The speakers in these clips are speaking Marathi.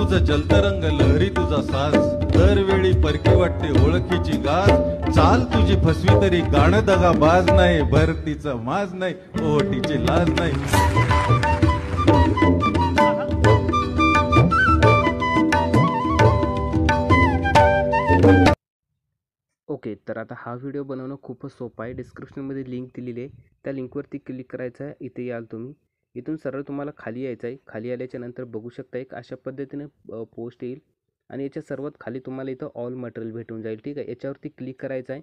तुझं जलतरंग लहरी तुझा साज, दरवेळी परकी वाटते ओळखीची गाज, चाल तुझी फसवी तरी गाणं दगा बाज नाही, भरतीचा माज नाही, ओटीची लाज नाही. ओके, तर आता हा व्हिडिओ बनवणं खूपच सोपं आहे. डिस्क्रिप्शनमध्ये लिंक दिलेली आहे, त्या लिंकवरती क्लिक करायचं आहे. इथे याल तुम्ही, इथून सरळ तुम्हाला खाली यायचं आहे. खाली आल्याच्या नंतर बघू शकता एक अशा पद्धतीने पोस्ट येईल आणि याच्या सर्वात खाली तुम्हाला इथं ऑल मटेरियल भेटून जाईल. ठीक आहे, याच्यावरती क्लिक करायचं आहे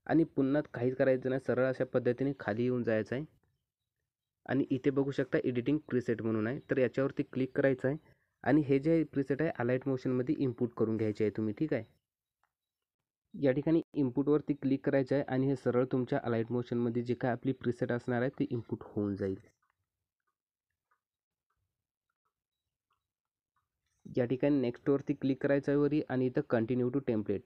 आणि पुन्हा काहीच करायचं नाही, सरळ अशा पद्धतीने खाली येऊन जायचं आहे आणि इथे बघू शकता एडिटिंग प्रीसेट म्हणून आहे, तर याच्यावरती क्लिक करायचं आहे आणि हे जे प्रीसेट आहे अलाइट मोशनमध्ये इम्पोर्ट करून घ्यायचे आहे तुम्ही. ठीक आहे, या ठिकाणी इनपुटवरती क्लिक करायचं आहे आणि हे सरळ तुमच्या अलाइट मोशनमध्ये जे काय आपली प्रीसेट असणार आहे ते इनपुट होऊन जाईल. या ठिकाणी नेक्स्टवरती क्लिक करायचं आहे वरी आणि इथं कंटिन्यू टू टेम्पलेट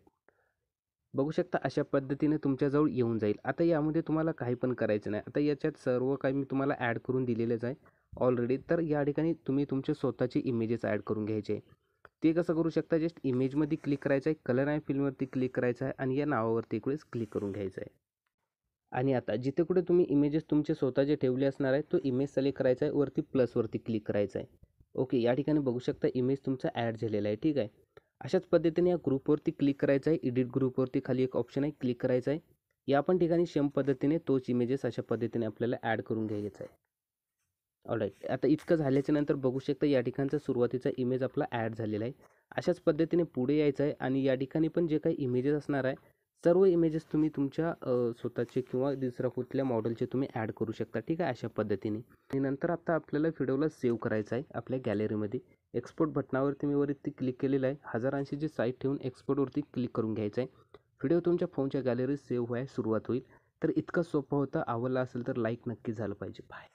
बघू शकता अशा पद्धतीने तुमच्याजवळ येऊन जाईल. आता यामध्ये तुम्हाला काही पण करायचं नाही. आता याच्यात सर्व काही मी तुम्हाला ॲड करून दिलेलंच आहे ऑलरेडी. तर या ठिकाणी तुम्ही तुमचे स्वतःचे इमेजेस ॲड करून घ्यायचे. ते कसं करू शकता, जस्ट इमेजमध्ये क्लिक करायचं आहे, कलर आणि फिल्मवरती क्लिक करायचं आहे आणि या नावावरती एक वेळेस क्लिक करून घ्यायचं आहे. आणि आता जिथे कुठे तुम्ही इमेजेस तुमचे स्वतःचे ठेवले असणार आहे तो इमेज सिलेक्ट करायचा आहे, वरती प्लसवरती क्लिक करायचं आहे. ओके, या ठिकाणी बघू शकता इमेज तुमचा ॲड झालेला आहे. ठीक आहे, अशाच पद्धतीने या ग्रुपवरती क्लिक करायचं आहे. एडिट ग्रुपवरती खाली एक ऑप्शन आहे, क्लिक करायचं आहे. या पण ठिकाणी सेम पद्धतीने तोच इमेजेस अशा पद्धतीने आपल्याला ॲड करून घ्यायचा आहे. ऑलराईट, आता इतकं झाल्याच्या नंतर बघू शकता या ठिकाणचा सुरुवातीचा इमेज आपला ॲड झालेला आहे. अशाच पद्धतीने पुढे यायचं आहे आणि या ठिकाणी पण जे काही इमेजेस असणार आहे सर्व इमेजेस तुम्ही तुमच्या स्वतःचे किंवा दुसऱ्या कुठल्या मॉडेलचे तुम्ही ॲड करू शकता. ठीक आहे, अशा पद्धतीने. आणि नंतर आता आपल्याला व्हिडिओला सेव्ह करायचं आहे आपल्या गॅलरीमध्ये. एक्सपोर्ट बटनावरती मी वरती क्लिक केलेलं आहे. 1080ची साईज ठेवून एक्सपोर्टवरती क्लिक करून घ्यायचं आहे. व्हिडिओ तुमच्या फोनच्या गॅलरीत सेव्ह व्हायला सुरुवात होईल. तर इतकं सोपं होतं. आवडला असेल तर लाईक नक्की झालं पाहिजे. बाय.